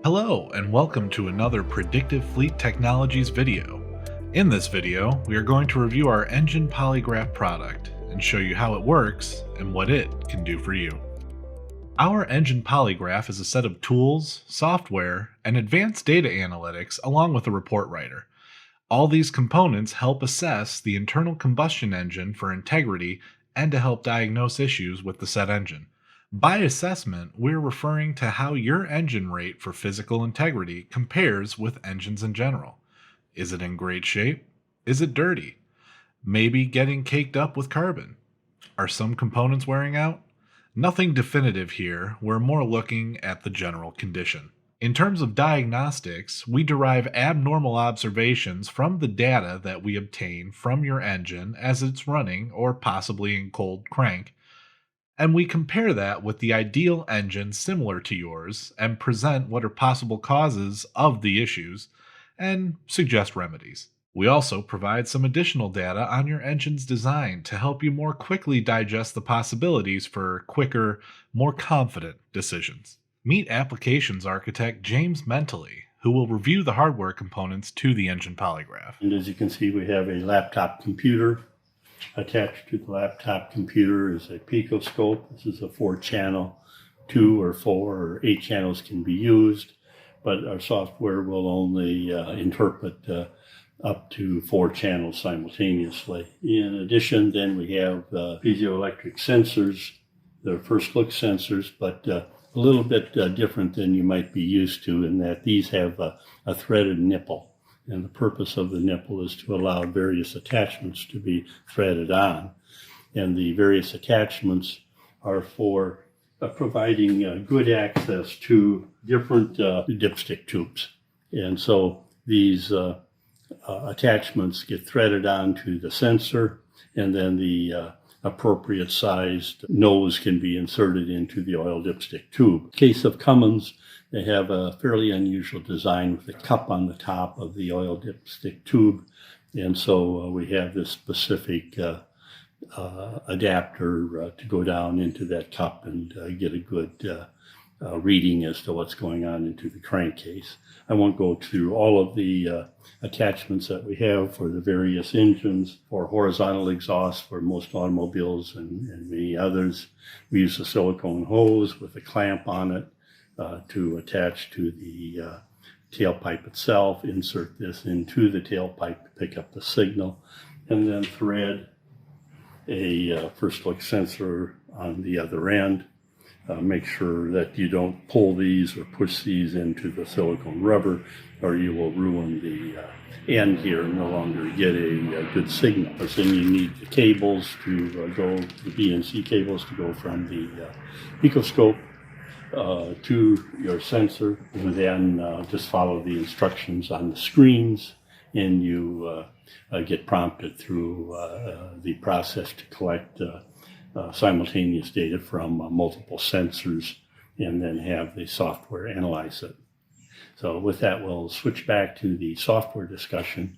Hello, and welcome to another Predictive Fleet Technologies video. In this video, we are going to review our Engine Polygraph product and show you how it works and what it can do for you. Our Engine Polygraph is a set of tools, software, and advanced data analytics along with a report writer. All these components help assess the internal combustion engine for integrity and to help diagnose issues with the said engine. By assessment, we're referring to how your engine rate for physical integrity compares with engines in general. Is it in great shape? Is it dirty? Maybe getting caked up with carbon? Are some components wearing out? Nothing definitive here, we're more looking at the general condition. In terms of diagnostics, we derive abnormal observations from the data that we obtain from your engine as it's running or possibly in cold crank, and we compare that with the ideal engine similar to yours and present what are possible causes of the issues and suggest remedies. We also provide some additional data on your engine's design to help you more quickly digest the possibilities for quicker, more confident decisions. Meet applications architect James Mentally, who will review the hardware components to the Engine Polygraph. And as you can see, we have a laptop computer. Attached to the laptop computer is a picoscope. This is a 4-channel, 2 or 4 or 8 channels can be used, but our software will only interpret up to 4 channels simultaneously. In addition, then we have piezoelectric sensors. They're first look sensors, but a little bit different than you might be used to in that these have a threaded nipple. And the purpose of the nipple is to allow various attachments to be threaded on. And the various attachments are for providing good access to different dipstick tubes. And so these attachments get threaded onto the sensor, and then the appropriate sized nose can be inserted into the oil dipstick tube. In the case of Cummins, they have a fairly unusual design with a cup on the top of the oil dipstick tube. And so we have this specific adapter to go down into that cup and get a good reading as to what's going on into the crankcase. I won't go through all of the attachments that we have for the various engines. For horizontal exhaust for most automobiles and many others, we use a silicone hose with a clamp on it to attach to the tailpipe itself, insert this into the tailpipe to pick up the signal, and then thread a first look sensor on the other end. Make sure that you don't pull these or push these into the silicone rubber, or you will ruin the end here and no longer get a good signal. Because then you need the cables to go, the BNC cables to go from the picoscope to your sensor, and then just follow the instructions on the screens, and you get prompted through the process to collect simultaneous data from multiple sensors and then have the software analyze it. So with that, we'll switch back to the software discussion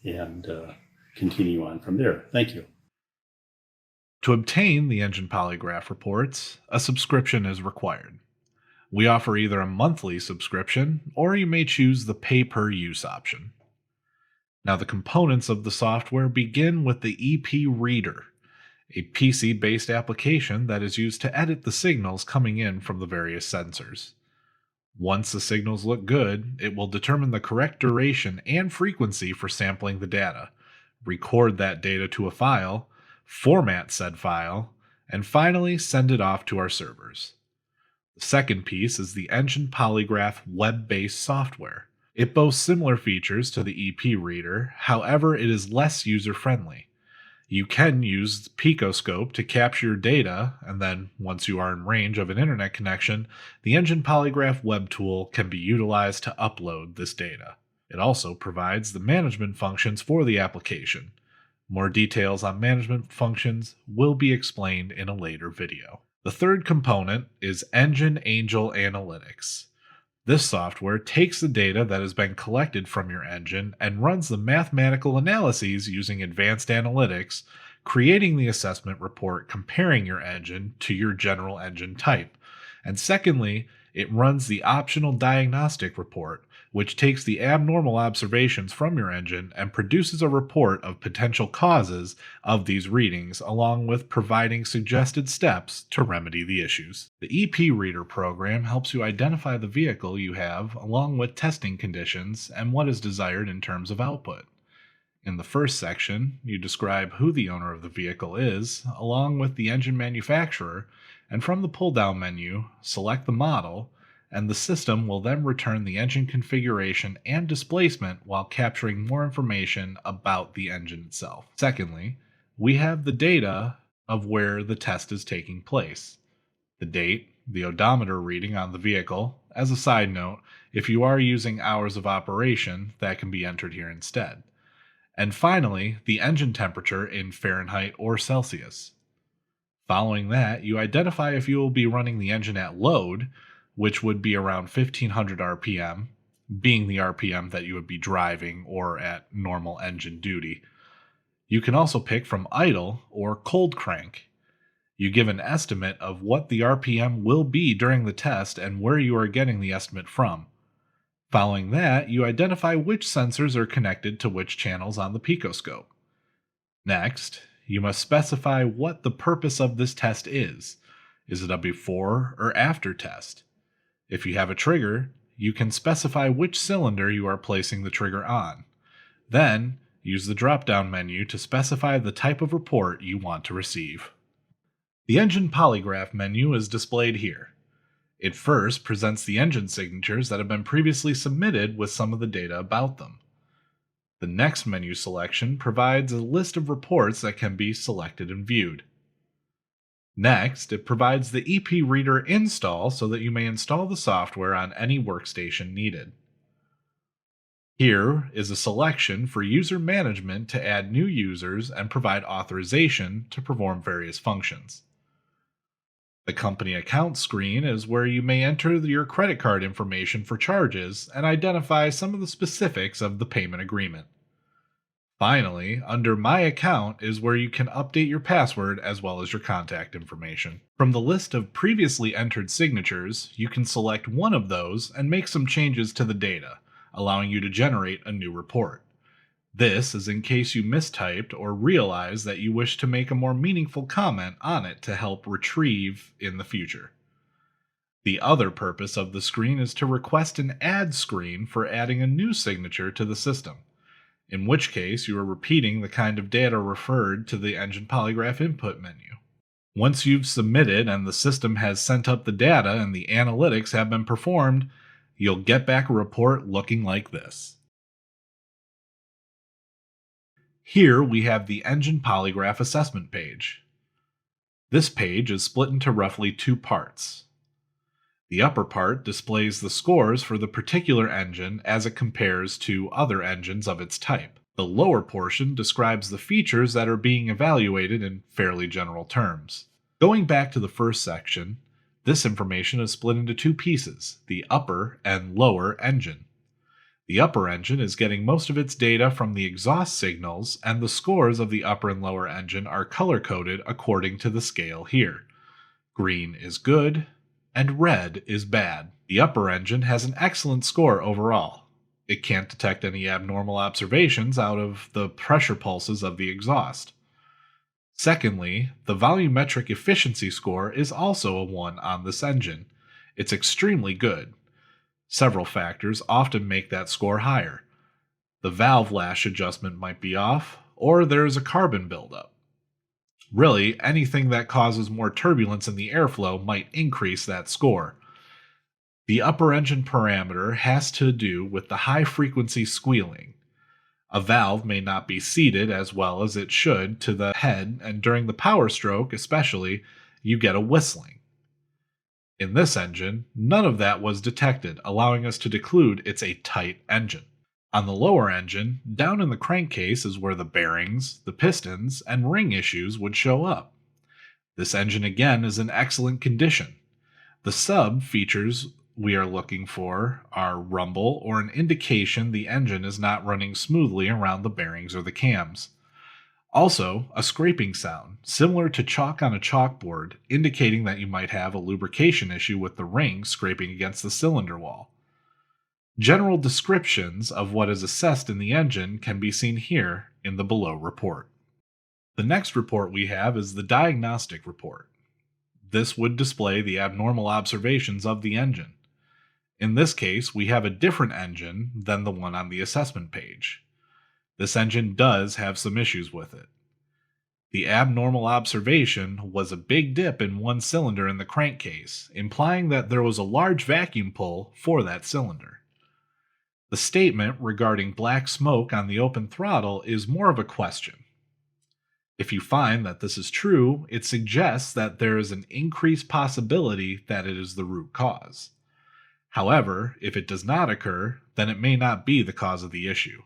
and continue on from there. Thank you. To obtain the Engine Polygraph reports, a subscription is required. We offer either a monthly subscription, or you may choose the pay-per-use option. Now, the components of the software begin with the EP Reader, a PC-based application that is used to edit the signals coming in from the various sensors. Once the signals look good, it will determine the correct duration and frequency for sampling the data, record that data to a file, format said file, and finally send it off to our servers. The second piece is the Engine Polygraph web-based software. It boasts similar features to the EP Reader, however it is less user-friendly. You can use the picoscope to capture your data, and then, once you are in range of an internet connection, the Engine Polygraph web tool can be utilized to upload this data. It also provides the management functions for the application. More details on management functions will be explained in a later video. The third component is Engine Angel Analytics. This software takes the data that has been collected from your engine and runs the mathematical analyses using advanced analytics, creating the assessment report comparing your engine to your general engine type. And secondly, It runs the optional diagnostic report, which takes the abnormal observations from your engine and produces a report of potential causes of these readings, along with providing suggested steps to remedy the issues. The EP Reader program helps you identify the vehicle you have, along with testing conditions and what is desired in terms of output. In the first section, you describe who the owner of the vehicle is, along with the engine manufacturer, and from the pull-down menu, select the model, and the system will then return the engine configuration and displacement while capturing more information about the engine itself. Secondly, we have the data of where the test is taking place. The date, the odometer reading on the vehicle. As a side note, if you are using hours of operation, that can be entered here instead. And finally, the engine temperature in Fahrenheit or Celsius. Following that, you identify if you will be running the engine at load, which would be around 1500 RPM, being the RPM that you would be driving or at normal engine duty. You can also pick from idle or cold crank. You give an estimate of what the RPM will be during the test and where you are getting the estimate from. Following that, you identify which sensors are connected to which channels on the picoscope. Next, you must specify what the purpose of this test is. Is it a before or after test? If you have a trigger, you can specify which cylinder you are placing the trigger on. Then, use the drop-down menu to specify the type of report you want to receive. The Engine Polygraph menu is displayed here. It first presents the engine signatures that have been previously submitted with some of the data about them. The next menu selection provides a list of reports that can be selected and viewed. Next, it provides the EP Reader install so that you may install the software on any workstation needed. Here is a selection for user management to add new users and provide authorization to perform various functions. The company account screen is where you may enter your credit card information for charges and identify some of the specifics of the payment agreement. Finally, under My Account is where you can update your password as well as your contact information. From the list of previously entered signatures, you can select one of those and make some changes to the data, allowing you to generate a new report. This is in case you mistyped or realize that you wish to make a more meaningful comment on it to help retrieve in the future. The other purpose of the screen is to request an add screen for adding a new signature to the system, in which case you are repeating the kind of data referred to the Engine Polygraph input menu. Once you've submitted and the system has sent up the data and the analytics have been performed, you'll get back a report looking like this. Here we have the Engine Polygraph assessment page. This page is split into roughly two parts. The upper part displays the scores for the particular engine as it compares to other engines of its type. The lower portion describes the features that are being evaluated in fairly general terms. Going back to the first section, this information is split into two pieces, the upper and lower engine. The upper engine is getting most of its data from the exhaust signals, and the scores of the upper and lower engine are color-coded according to the scale here. Green is good, and red is bad. The upper engine has an excellent score overall. It can't detect any abnormal observations out of the pressure pulses of the exhaust. Secondly, the volumetric efficiency score is also a 1 on this engine. It's extremely good. Several factors often make that score higher. The valve lash adjustment might be off, or there's a carbon buildup. Really, anything that causes more turbulence in the airflow might increase that score. The upper engine parameter has to do with the high-frequency squealing. A valve may not be seated as well as it should to the head, and during the power stroke especially, you get a whistling. In this engine, none of that was detected, allowing us to conclude it's a tight engine. On the lower engine, down in the crankcase is where the bearings, the pistons, and ring issues would show up. This engine again is in excellent condition. The sub features we are looking for are rumble or an indication the engine is not running smoothly around the bearings or the cams. Also, a scraping sound, similar to chalk on a chalkboard, indicating that you might have a lubrication issue with the ring scraping against the cylinder wall. General descriptions of what is assessed in the engine can be seen here in the below report. The next report we have is the diagnostic report. This would display the abnormal observations of the engine. In this case, we have a different engine than the one on the assessment page. This engine does have some issues with it. The abnormal observation was a big dip in one cylinder in the crankcase, implying that there was a large vacuum pull for that cylinder. The statement regarding black smoke on the open throttle is more of a question. If you find that this is true, it suggests that there is an increased possibility that it is the root cause. However, if it does not occur, then it may not be the cause of the issue.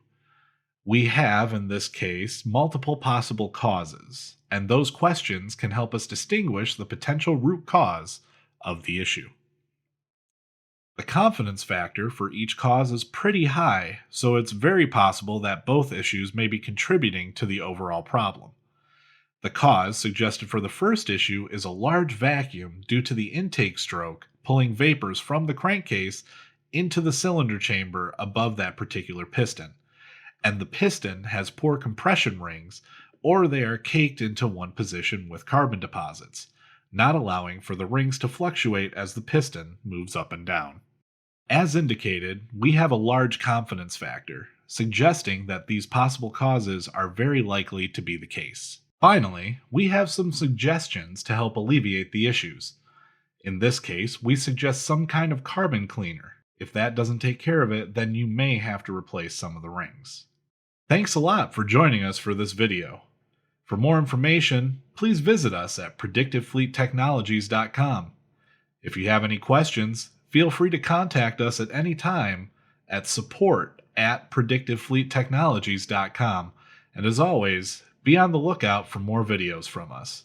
We have, in this case, multiple possible causes, and those questions can help us distinguish the potential root cause of the issue. The confidence factor for each cause is pretty high, so it's very possible that both issues may be contributing to the overall problem. The cause suggested for the first issue is a large vacuum due to the intake stroke pulling vapors from the crankcase into the cylinder chamber above that particular piston, and the piston has poor compression rings, or they are caked into one position with carbon deposits, not allowing for the rings to fluctuate as the piston moves up and down. As indicated, we have a large confidence factor, suggesting that these possible causes are very likely to be the case. Finally, we have some suggestions to help alleviate the issues. In this case, we suggest some kind of carbon cleaner. If that doesn't take care of it, then you may have to replace some of the rings. Thanks a lot for joining us for this video. For more information, please visit us at predictivefleettechnologies.com. If you have any questions, feel free to contact us at any time at support@predictivefleettechnologies.com. And as always, be on the lookout for more videos from us.